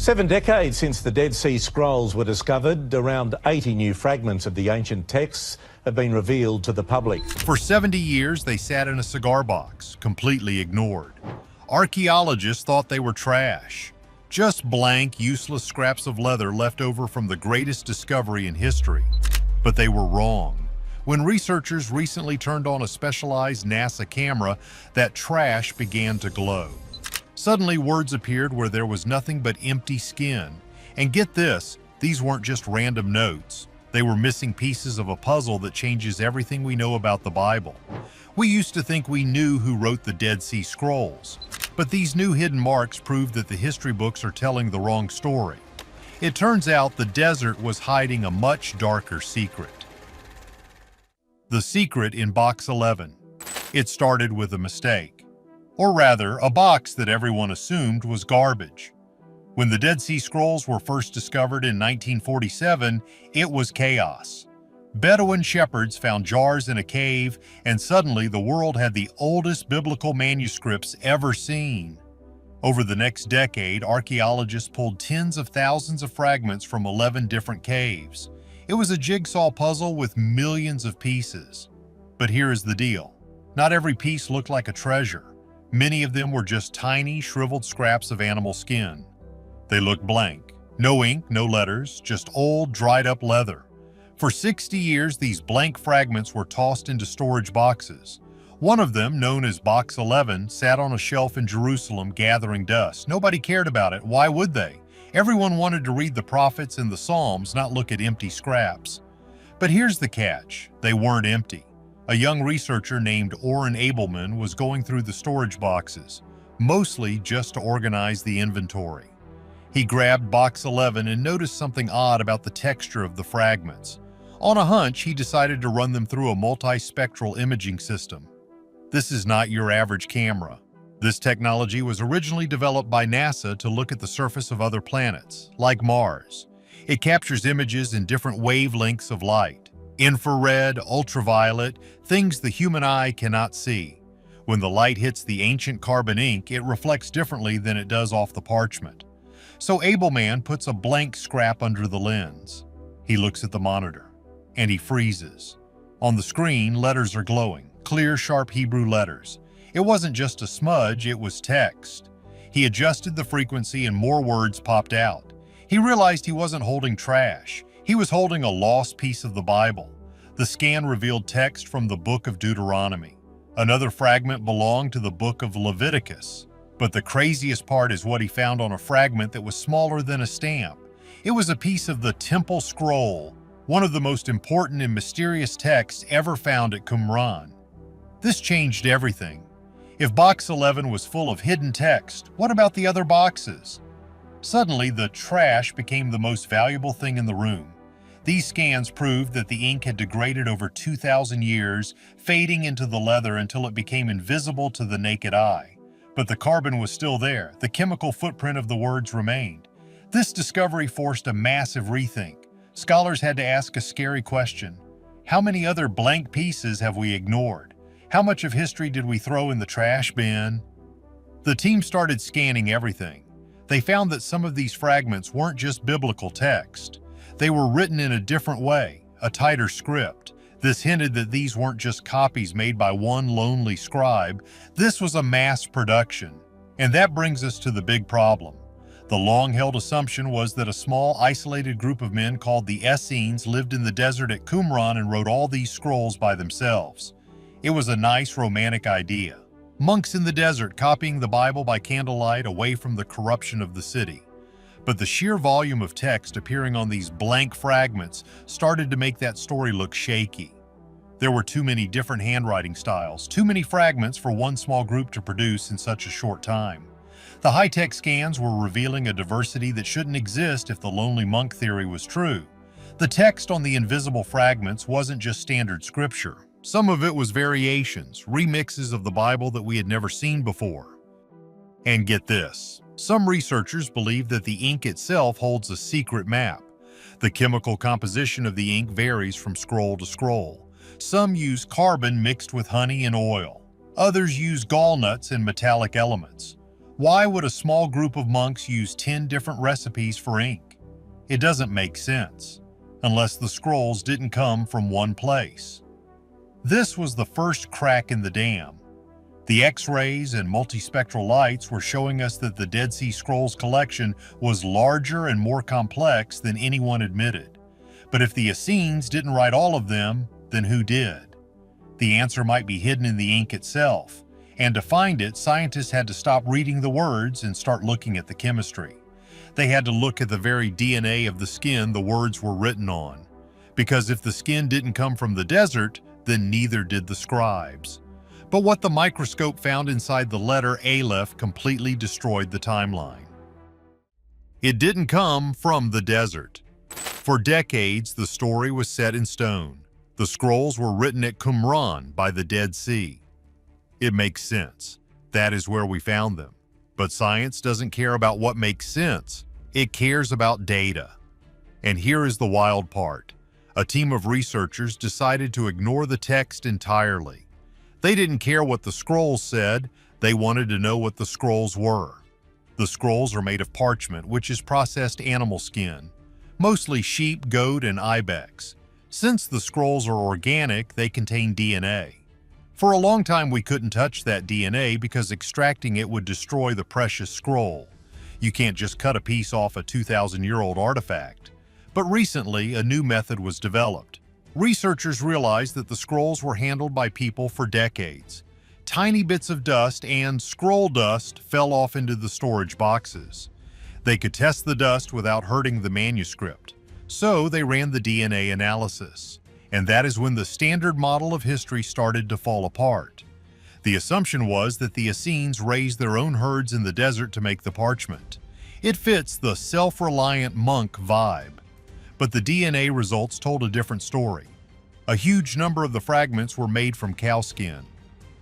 7 decades since the Dead Sea Scrolls were discovered, around 80 new fragments of the ancient texts have been revealed to the public. For 70 years, they sat in a cigar box, completely ignored. Archaeologists thought they were trash. Just blank, useless scraps of leather left over from the greatest discovery in history. But they were wrong. When researchers recently turned on a specialized NASA camera, that trash began to glow. Suddenly, words appeared where there was nothing but empty skin. And get this, these weren't just random notes. They were missing pieces of a puzzle that changes everything we know about the Bible. We used to think we knew who wrote the Dead Sea Scrolls, but these new hidden marks prove that the history books are telling the wrong story. It turns out the desert was hiding a much darker secret. The secret in Box 11. It started with a mistake. Or rather, a box that everyone assumed was garbage. When the Dead Sea Scrolls were first discovered in 1947, it was chaos. Bedouin shepherds found jars in a cave, and suddenly the world had the oldest biblical manuscripts ever seen. Over the next decade, archaeologists pulled tens of thousands of fragments from 11 different caves. It was a jigsaw puzzle with millions of pieces. But here is the deal. Not every piece looked like a treasure. Many of them were just tiny, shriveled scraps of animal skin. They looked blank. No ink, no letters, just old, dried-up leather. For 60 years, these blank fragments were tossed into storage boxes. One of them, known as Box 11, sat on a shelf in Jerusalem gathering dust. Nobody cared about it. Why would they? Everyone wanted to read the prophets and the Psalms, not look at empty scraps. But here's the catch. They weren't empty. A young researcher named Oren Abelman was going through the storage boxes, mostly just to organize the inventory. He grabbed Box 11 and noticed something odd about the texture of the fragments. On a hunch, he decided to run them through a multispectral imaging system. This is not your average camera. This technology was originally developed by NASA to look at the surface of other planets, like Mars. It captures images in different wavelengths of light. Infrared, ultraviolet, things the human eye cannot see. When the light hits the ancient carbon ink, it reflects differently than it does off the parchment. So Abelman puts a blank scrap under the lens. He looks at the monitor, and he freezes. On the screen, letters are glowing, clear, sharp Hebrew letters. It wasn't just a smudge, it was text. He adjusted the frequency and more words popped out. He realized he wasn't holding trash. He was holding a lost piece of the Bible. The scan revealed text from the book of Deuteronomy. Another fragment belonged to the book of Leviticus. But the craziest part is what he found on a fragment that was smaller than a stamp. It was a piece of the Temple Scroll, one of the most important and mysterious texts ever found at Qumran. This changed everything. If Box 11 was full of hidden text, what about the other boxes? Suddenly, the trash became the most valuable thing in the room. These scans proved that the ink had degraded over 2,000 years, fading into the leather until it became invisible to the naked eye. But the carbon was still there. The chemical footprint of the words remained. This discovery forced a massive rethink. Scholars had to ask a scary question. How many other blank pieces have we ignored? How much of history did we throw in the trash bin? The team started scanning everything. They found that some of these fragments weren't just biblical text. They were written in a different way, a tighter script. This hinted that these weren't just copies made by one lonely scribe. This was a mass production. And that brings us to the big problem. The long-held assumption was that a small, isolated group of men called the Essenes lived in the desert at Qumran and wrote all these scrolls by themselves. It was a nice, romantic idea. Monks in the desert copying the Bible by candlelight away from the corruption of the city. But the sheer volume of text appearing on these blank fragments started to make that story look shaky. There were too many different handwriting styles, too many fragments for one small group to produce in such a short time. The high-tech scans were revealing a diversity that shouldn't exist if the lonely monk theory was true. The text on the invisible fragments wasn't just standard scripture. Some of it was variations, remixes of the Bible that we had never seen before. And get this, some researchers believe that the ink itself holds a secret map. The chemical composition of the ink varies from scroll to scroll. Some use carbon mixed with honey and oil. Others use gallnuts and metallic elements. Why would a small group of monks use 10 different recipes for ink? It doesn't make sense, unless the scrolls didn't come from one place. This was the first crack in the dam. The X-rays and multispectral lights were showing us that the Dead Sea Scrolls collection was larger and more complex than anyone admitted. But if the Essenes didn't write all of them, then who did? The answer might be hidden in the ink itself, and to find it, scientists had to stop reading the words and start looking at the chemistry. They had to look at the very DNA of the skin the words were written on, because if the skin didn't come from the desert, then neither did the scribes. But what the microscope found inside the letter Aleph completely destroyed the timeline. It didn't come from the desert. For decades, the story was set in stone. The scrolls were written at Qumran by the Dead Sea. It makes sense. That is where we found them. But science doesn't care about what makes sense. It cares about data. And here is the wild part. A team of researchers decided to ignore the text entirely. They didn't care what the scrolls said, they wanted to know what the scrolls were. The scrolls are made of parchment, which is processed animal skin, mostly sheep, goat, and ibex. Since the scrolls are organic, they contain DNA. For a long time we couldn't touch that DNA because extracting it would destroy the precious scroll. You can't just cut a piece off a 2,000-year-old artifact. But recently, a new method was developed. Researchers realized that the scrolls were handled by people for decades. Tiny bits of dust and scroll dust fell off into the storage boxes. They could test the dust without hurting the manuscript, so they ran the DNA analysis. And that is when the standard model of history started to fall apart. The assumption was that the Essenes raised their own herds in the desert to make the parchment. It fits the self-reliant monk vibe. But the DNA results told a different story. A huge number of the fragments were made from cow skin.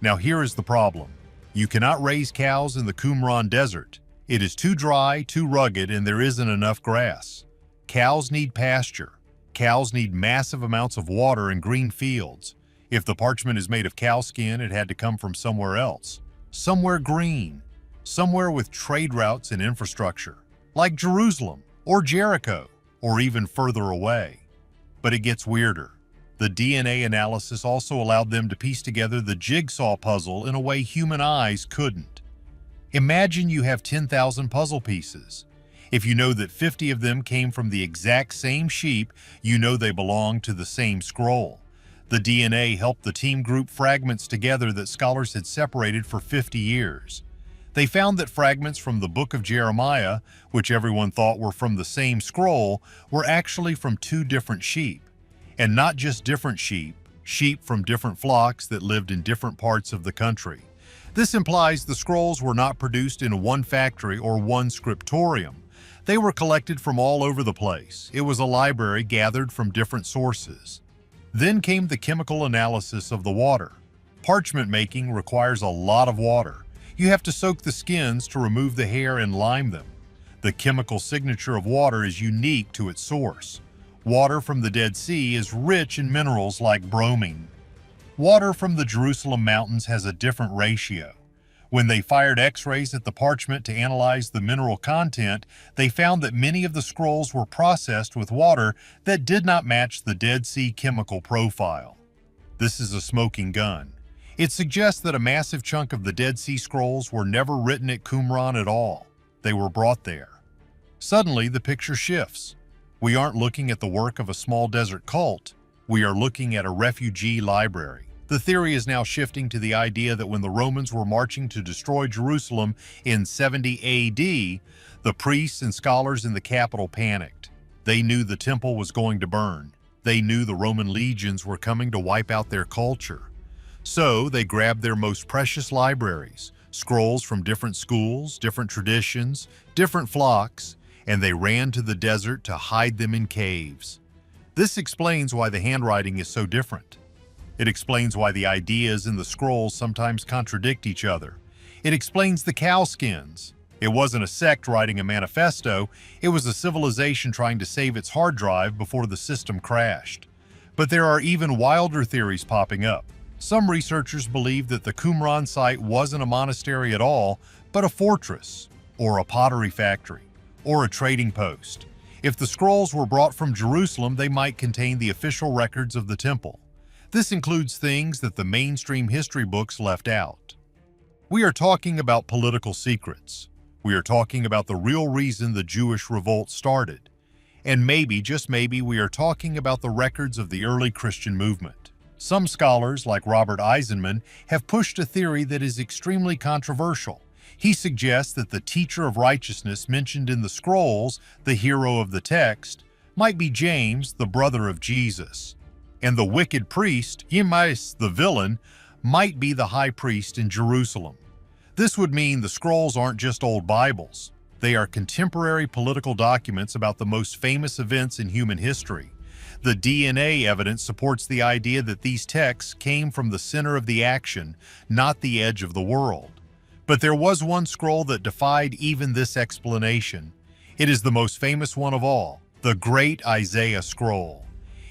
Now here is the problem. You cannot raise cows in the Qumran desert. It is too dry, too rugged, and there isn't enough grass. Cows need pasture. Cows need massive amounts of water and green fields. If the parchment is made of cow skin, it had to come from somewhere else. Somewhere green. Somewhere with trade routes and infrastructure. Like Jerusalem or Jericho, or even further away. But it gets weirder. The DNA analysis also allowed them to piece together the jigsaw puzzle in a way human eyes couldn't. Imagine you have 10,000 puzzle pieces. If you know that 50 of them came from the exact same sheep, you know they belong to the same scroll. The DNA helped the team group fragments together that scholars had separated for 50 years. They found that fragments from the book of Jeremiah, which everyone thought were from the same scroll, were actually from two different sheep. And not just different sheep, sheep from different flocks that lived in different parts of the country. This implies the scrolls were not produced in one factory or one scriptorium. They were collected from all over the place. It was a library gathered from different sources. Then came the chemical analysis of the water. Parchment making requires a lot of water. You have to soak the skins to remove the hair and lime them. The chemical signature of water is unique to its source. Water from the Dead Sea is rich in minerals like bromine. Water from the Jerusalem mountains has a different ratio. When they fired X-rays at the parchment to analyze the mineral content, they found that many of the scrolls were processed with water that did not match the Dead Sea chemical profile. This is a smoking gun. It suggests that a massive chunk of the Dead Sea Scrolls were never written at Qumran at all. They were brought there. Suddenly, the picture shifts. We aren't looking at the work of a small desert cult. We are looking at a refugee library. The theory is now shifting to the idea that when the Romans were marching to destroy Jerusalem in 70 AD, the priests and scholars in the capital panicked. They knew the temple was going to burn. They knew the Roman legions were coming to wipe out their culture. So they grabbed their most precious libraries, scrolls from different schools, different traditions, different flocks, and they ran to the desert to hide them in caves. This explains why the handwriting is so different. It explains why the ideas in the scrolls sometimes contradict each other. It explains the cow skins. It wasn't a sect writing a manifesto, it was a civilization trying to save its hard drive before the system crashed. But there are even wilder theories popping up. Some researchers believe that the Qumran site wasn't a monastery at all, but a fortress, or a pottery factory, or a trading post. If the scrolls were brought from Jerusalem, they might contain the official records of the temple. This includes things that the mainstream history books left out. We are talking about political secrets. We are talking about the real reason the Jewish revolt started. And maybe, just maybe, we are talking about the records of the early Christian movement. Some scholars, like Robert Eisenman, have pushed a theory that is extremely controversial. He suggests that the teacher of righteousness mentioned in the scrolls, the hero of the text, might be James, the brother of Jesus. And the wicked priest, Emmaus the villain, might be the high priest in Jerusalem. This would mean the scrolls aren't just old Bibles. They are contemporary political documents about the most famous events in human history. The DNA evidence supports the idea that these texts came from the center of the action, not the edge of the world. But there was one scroll that defied even this explanation. It is the most famous one of all, the Great Isaiah Scroll.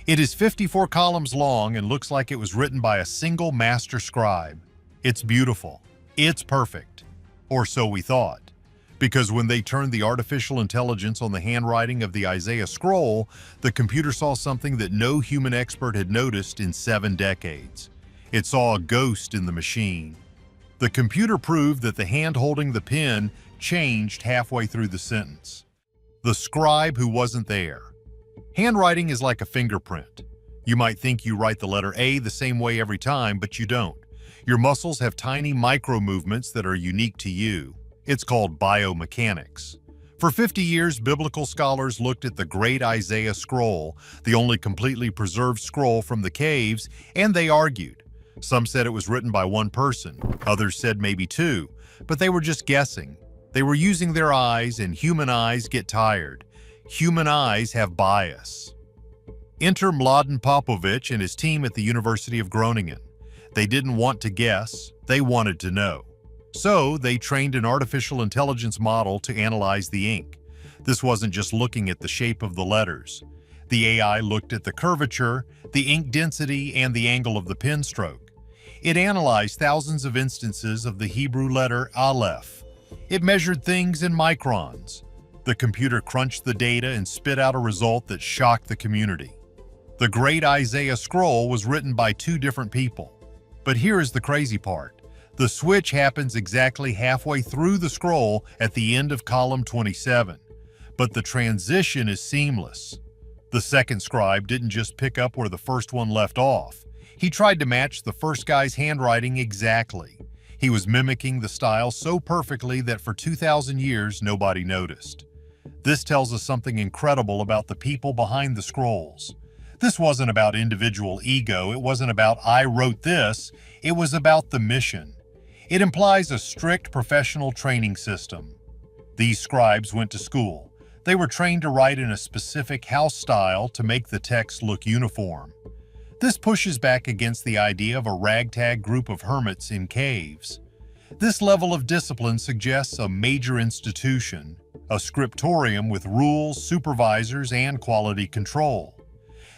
It is 54 columns long and looks like it was written by a single master scribe. It's beautiful. It's perfect. Or so we thought. Because when they turned the artificial intelligence on the handwriting of the Isaiah scroll, the computer saw something that no human expert had noticed in 7 decades. It saw a ghost in the machine. The computer proved that the hand holding the pen changed halfway through the sentence. The scribe who wasn't there. Handwriting is like a fingerprint. You might think you write the letter A the same way every time, but you don't. Your muscles have tiny micro movements that are unique to you. It's called biomechanics. For 50 years, biblical scholars looked at the Great Isaiah Scroll, the only completely preserved scroll from the caves, and they argued. Some said it was written by one person, others said maybe 2, but they were just guessing. They were using their eyes, and human eyes get tired. Human eyes have bias. Enter Mladen Popovich and his team at the University of Groningen. They didn't want to guess, they wanted to know. So they trained an artificial intelligence model to analyze the ink. This wasn't just looking at the shape of the letters. The AI looked at the curvature, the ink density, and the angle of the pen stroke. It analyzed thousands of instances of the Hebrew letter Aleph. It measured things in microns. The computer crunched the data and spit out a result that shocked the community. The Great Isaiah Scroll was written by 2 different people. But here is the crazy part. The switch happens exactly halfway through the scroll at the end of column 27. But the transition is seamless. The second scribe didn't just pick up where the first one left off. He tried to match the first guy's handwriting exactly. He was mimicking the style so perfectly that for 2,000 years nobody noticed. This tells us something incredible about the people behind the scrolls. This wasn't about individual ego, it wasn't about I wrote this, it was about the mission. It implies a strict professional training system. These scribes went to school. They were trained to write in a specific house style to make the text look uniform. This pushes back against the idea of a ragtag group of hermits in caves. This level of discipline suggests a major institution, a scriptorium with rules, supervisors, and quality control.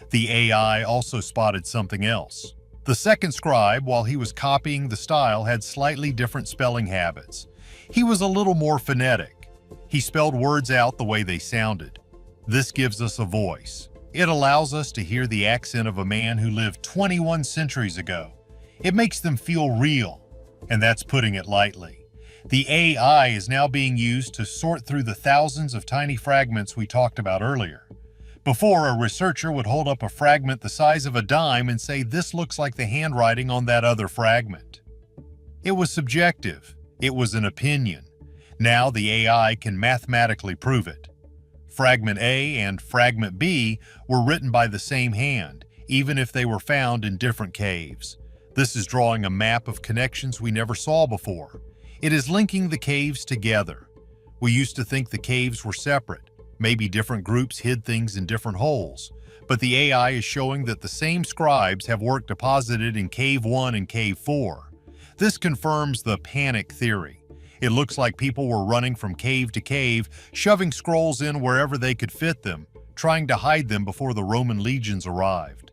The AI also spotted something else. The second scribe, while he was copying the style, had slightly different spelling habits. He was a little more phonetic. He spelled words out the way they sounded. This gives us a voice. It allows us to hear the accent of a man who lived 21 centuries ago. It makes them feel real, and that's putting it lightly. The AI is now being used to sort through the thousands of tiny fragments we talked about earlier. Before, a researcher would hold up a fragment the size of a dime and say, this looks like the handwriting on that other fragment. It was subjective. It was an opinion. Now the AI can mathematically prove it. Fragment A and Fragment B were written by the same hand, even if they were found in different caves. This is drawing a map of connections we never saw before. It is linking the caves together. We used to think the caves were separate. Maybe different groups hid things in different holes, but the AI is showing that the same scribes have work deposited in Cave 1 and Cave 4. This confirms the panic theory. It looks like people were running from cave to cave, shoving scrolls in wherever they could fit them, trying to hide them before the Roman legions arrived.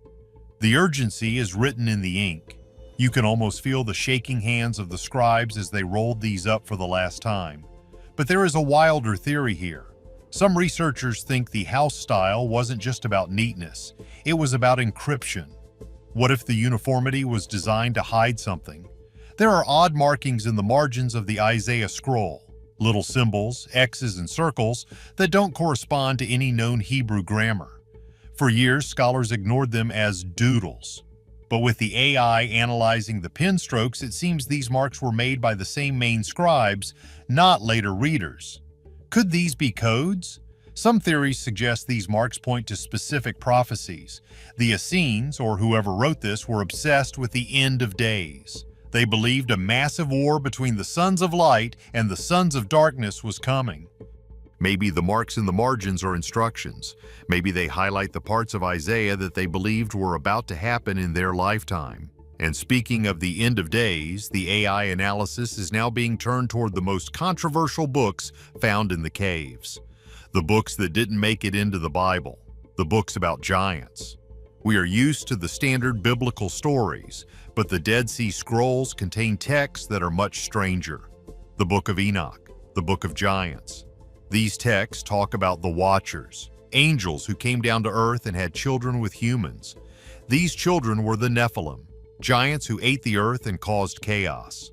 The urgency is written in the ink. You can almost feel the shaking hands of the scribes as they rolled these up for the last time. But there is a wilder theory here. Some researchers think the house style wasn't just about neatness, it was about encryption. What if the uniformity was designed to hide something? There are odd markings in the margins of the Isaiah scroll, little symbols, X's and circles, that don't correspond to any known Hebrew grammar. For years, scholars ignored them as doodles. But with the AI analyzing the pen strokes, it seems these marks were made by the same main scribes, not later readers. Could these be codes? Some theories suggest these marks point to specific prophecies. The Essenes, or whoever wrote this, were obsessed with the end of days. They believed a massive war between the sons of light and the sons of darkness was coming. Maybe the marks in the margins are instructions. Maybe they highlight the parts of Isaiah that they believed were about to happen in their lifetime. And speaking of the end of days, the AI analysis is now being turned toward the most controversial books found in the caves. The books that didn't make it into the Bible. The books about giants. We are used to the standard biblical stories, but the Dead Sea Scrolls contain texts that are much stranger. The Book of Enoch, the Book of Giants. These texts talk about the Watchers, angels who came down to earth and had children with humans. These children were the Nephilim, giants who ate the earth and caused chaos.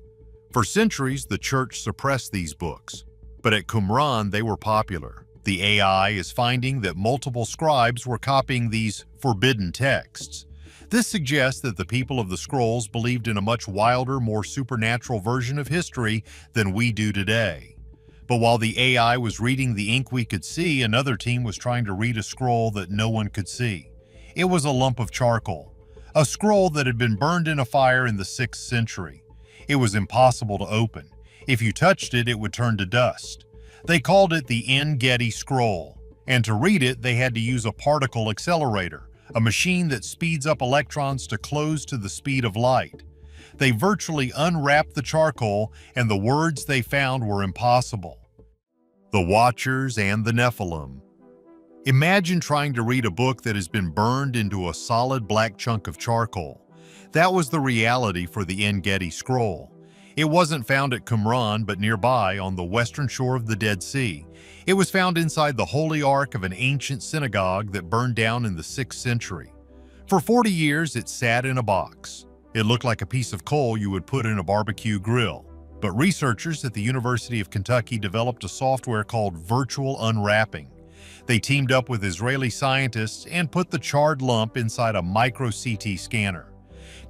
For centuries, the church suppressed these books, but at Qumran they were popular. The AI is finding that multiple scribes were copying these forbidden texts. This suggests that the people of the scrolls believed in a much wilder, more supernatural version of history than we do today. But while the AI was reading the ink we could see, another team was trying to read a scroll that no one could see. It was a lump of charcoal, a scroll that had been burned in a fire in the 6th century. It was impossible to open. If you touched it, it would turn to dust. They called it the En-Gedi scroll, and to read it, they had to use a particle accelerator, a machine that speeds up electrons to close to the speed of light. They virtually unwrapped the charcoal, and the words they found were impossible. The Watchers and the Nephilim. Imagine trying to read a book that has been burned into a solid black chunk of charcoal. That was the reality for the En-Gedi scroll. It wasn't found at Qumran, but nearby on the western shore of the Dead Sea. It was found inside the Holy Ark of an ancient synagogue that burned down in the 6th century. For 40 years, it sat in a box. It looked like a piece of coal you would put in a barbecue grill. But researchers at the University of Kentucky developed a software called virtual unwrapping. They teamed up with Israeli scientists and put the charred lump inside a micro-CT scanner.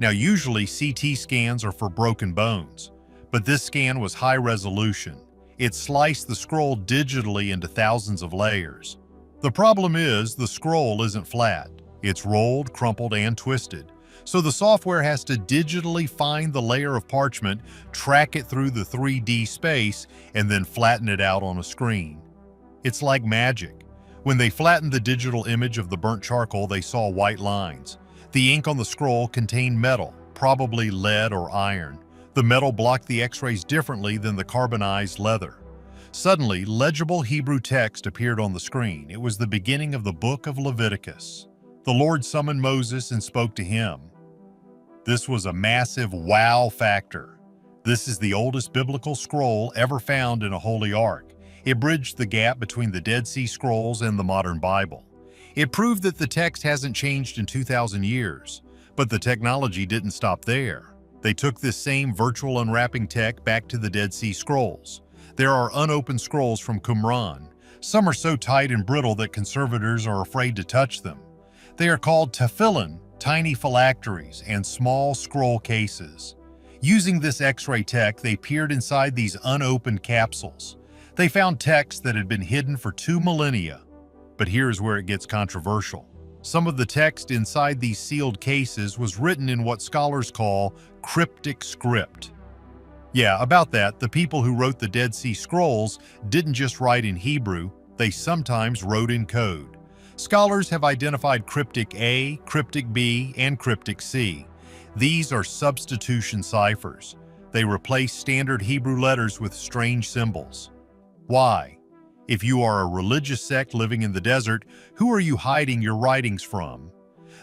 Now, usually CT scans are for broken bones, but this scan was high resolution. It sliced the scroll digitally into thousands of layers. The problem is the scroll isn't flat. It's rolled, crumpled, and twisted. So the software has to digitally find the layer of parchment, track it through the 3D space, and then flatten it out on a screen. It's like magic. When they flattened the digital image of the burnt charcoal, they saw white lines. The ink on the scroll contained metal, probably lead or iron. The metal blocked the X-rays differently than the carbonized leather. Suddenly, legible Hebrew text appeared on the screen. It was the beginning of the book of Leviticus. The Lord summoned Moses and spoke to him. This was a massive wow factor. This is the oldest biblical scroll ever found in a holy ark. It bridged the gap between the Dead Sea Scrolls and the modern Bible. It proved that the text hasn't changed in 2,000 years, but the technology didn't stop there. They took this same virtual unwrapping tech back to the Dead Sea Scrolls. There are unopened scrolls from Qumran. Some are so tight and brittle that conservators are afraid to touch them. They are called tefillin, tiny phylacteries, and small scroll cases. Using this X-ray tech, they peered inside these unopened capsules. They found text that had been hidden for 2 millennia. But here's where it gets controversial. Some of the text inside these sealed cases was written in what scholars call cryptic script. Yeah, about that, the people who wrote the Dead Sea Scrolls didn't just write in Hebrew, they sometimes wrote in code. Scholars have identified Cryptic A, Cryptic B, and Cryptic C. These are substitution ciphers. They replace standard Hebrew letters with strange symbols. Why? If you are a religious sect living in the desert, who are you hiding your writings from?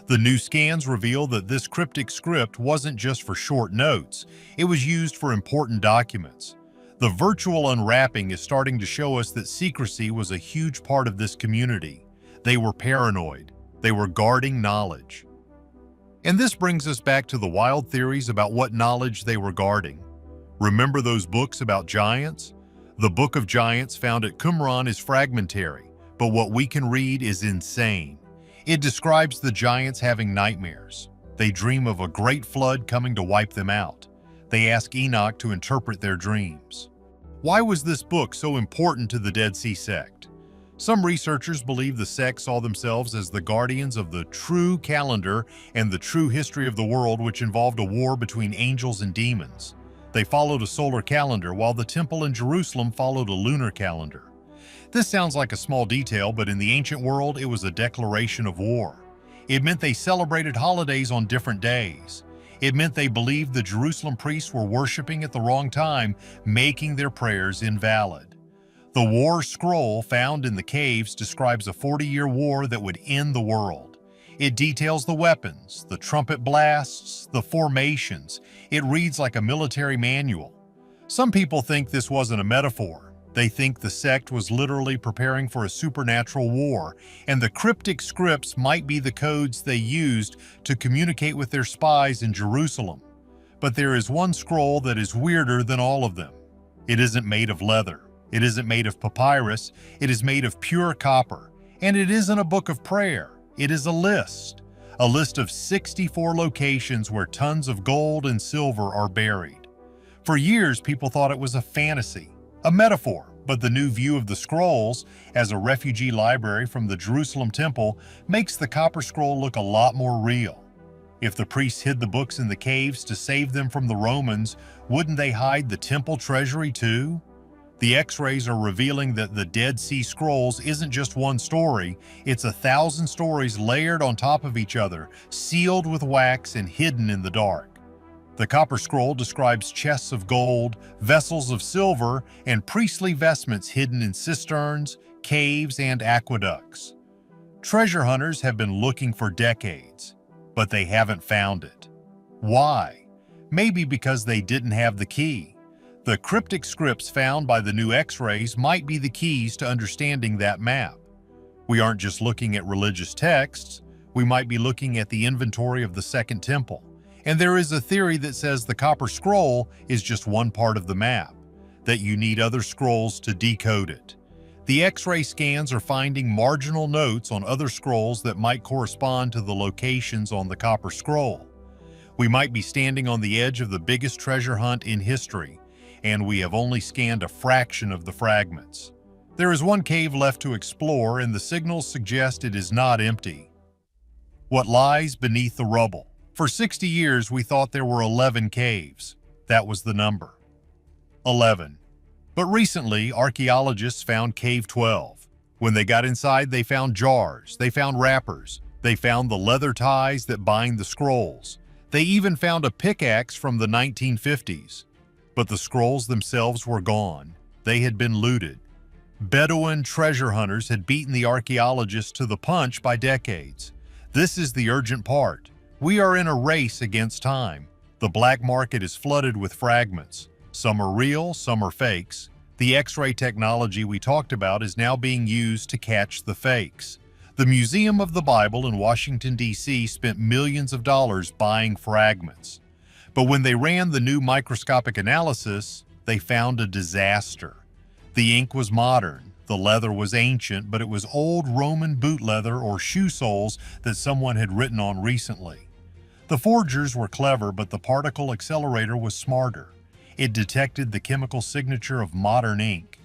The new scans reveal that this cryptic script wasn't just for short notes, it was used for important documents. The virtual unwrapping is starting to show us that secrecy was a huge part of this community. They were paranoid. They were guarding knowledge. And this brings us back to the wild theories about what knowledge they were guarding. Remember those books about giants? The Book of Giants found at Qumran is fragmentary, but what we can read is insane. It describes the giants having nightmares. They dream of a great flood coming to wipe them out. They ask Enoch to interpret their dreams. Why was this book so important to the Dead Sea sect? Some researchers believe the sect saw themselves as the guardians of the true calendar and the true history of the world, which involved a war between angels and demons. They followed a solar calendar, while the temple in Jerusalem followed a lunar calendar. This sounds like a small detail, but in the ancient world, it was a declaration of war. It meant they celebrated holidays on different days. It meant they believed the Jerusalem priests were worshiping at the wrong time, making their prayers invalid. The war scroll found in the caves describes a 40-year war that would end the world. It details the weapons, the trumpet blasts, the formations. It reads like a military manual. Some people think this wasn't a metaphor. They think the sect was literally preparing for a supernatural war, and the cryptic scripts might be the codes they used to communicate with their spies in Jerusalem. But there is one scroll that is weirder than all of them. It isn't made of leather. It isn't made of papyrus. It is made of pure copper. And it isn't a book of prayer. It is a list of 64 locations where tons of gold and silver are buried. For years, people thought it was a fantasy, a metaphor, but the new view of the scrolls as a refugee library from the Jerusalem temple makes the copper scroll look a lot more real. If the priests hid the books in the caves to save them from the Romans, wouldn't they hide the temple treasury too? The X-rays are revealing that the Dead Sea Scrolls isn't just one story, it's 1,000 stories layered on top of each other, sealed with wax and hidden in the dark. The copper scroll describes chests of gold, vessels of silver, and priestly vestments hidden in cisterns, caves, and aqueducts. Treasure hunters have been looking for decades, but they haven't found it. Why? Maybe because they didn't have the key. The cryptic scripts found by the new X-rays might be the keys to understanding that map. We aren't just looking at religious texts, we might be looking at the inventory of the Second Temple. And there is a theory that says the copper scroll is just one part of the map, that you need other scrolls to decode it. The X-ray scans are finding marginal notes on other scrolls that might correspond to the locations on the copper scroll. We might be standing on the edge of the biggest treasure hunt in history, and we have only scanned a fraction of the fragments. There is one cave left to explore, and the signals suggest it is not empty. What lies beneath the rubble? For 60 years, we thought there were 11 caves. That was the number. 11. But recently, archaeologists found Cave 12. When they got inside, they found jars, they found wrappers, they found the leather ties that bind the scrolls. They even found a pickaxe from the 1950s. But the scrolls themselves were gone. They had been looted. Bedouin treasure hunters had beaten the archaeologists to the punch by decades. This is the urgent part. We are in a race against time. The black market is flooded with fragments. Some are real, some are fakes. The X-ray technology we talked about is now being used to catch the fakes. The Museum of the Bible in Washington, D.C. spent millions of dollars buying fragments. But when they ran the new microscopic analysis, they found a disaster. The ink was modern, the leather was ancient, but it was old Roman boot leather or shoe soles that someone had written on recently. The forgers were clever, but the particle accelerator was smarter. It detected the chemical signature of modern ink.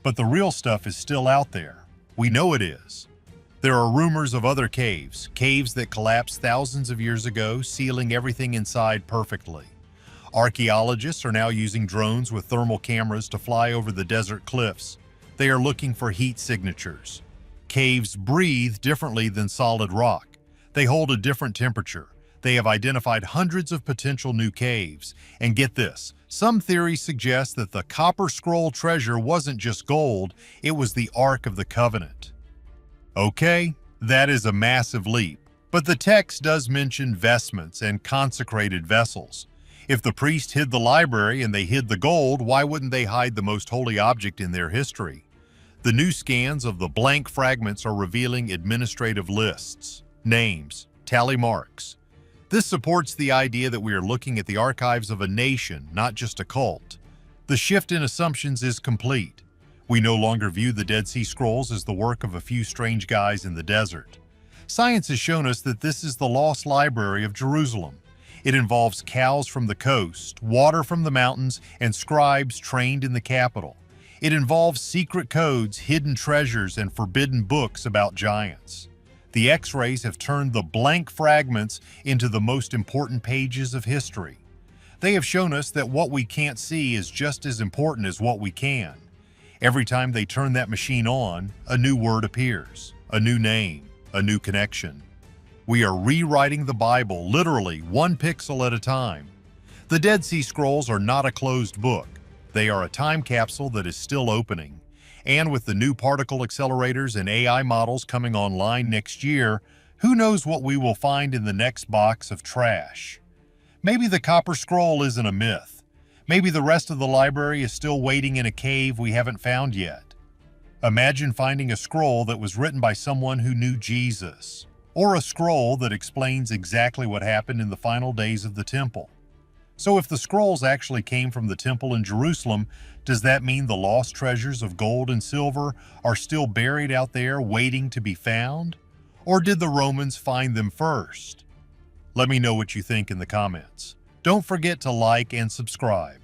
But the real stuff is still out there. We know it is. There are rumors of other caves that collapsed thousands of years ago, sealing everything inside perfectly. Archaeologists are now using drones with thermal cameras to fly over the desert cliffs. They are looking for heat signatures. Caves breathe differently than solid rock. They hold a different temperature. They have identified hundreds of potential new caves. And get this, some theories suggest that the copper scroll treasure wasn't just gold, it was the Ark of the Covenant. Okay, that is a massive leap. But the text does mention vestments and consecrated vessels. If the priest hid the library and they hid the gold, why wouldn't they hide the most holy object in their history? The new scans of the blank fragments are revealing administrative lists, names, tally marks. This supports the idea that we are looking at the archives of a nation, not just a cult. The shift in assumptions is complete. We no longer view the Dead Sea Scrolls as the work of a few strange guys in the desert. Science has shown us that this is the lost library of Jerusalem. It involves cows from the coast, water from the mountains, and scribes trained in the capital. It involves secret codes, hidden treasures, and forbidden books about giants. The X-rays have turned the blank fragments into the most important pages of history. They have shown us that what we can't see is just as important as what we can. Every time they turn that machine on, a new word appears, a new name, a new connection. We are rewriting the Bible literally one pixel at a time. The Dead Sea Scrolls are not a closed book. They are a time capsule that is still opening. And with the new particle accelerators and AI models coming online next year, who knows what we will find in the next box of trash? Maybe the Copper Scroll isn't a myth. Maybe the rest of the library is still waiting in a cave we haven't found yet. Imagine finding a scroll that was written by someone who knew Jesus, or a scroll that explains exactly what happened in the final days of the temple. So if the scrolls actually came from the temple in Jerusalem, does that mean the lost treasures of gold and silver are still buried out there waiting to be found? Or did the Romans find them first? Let me know what you think in the comments. Don't forget to like and subscribe.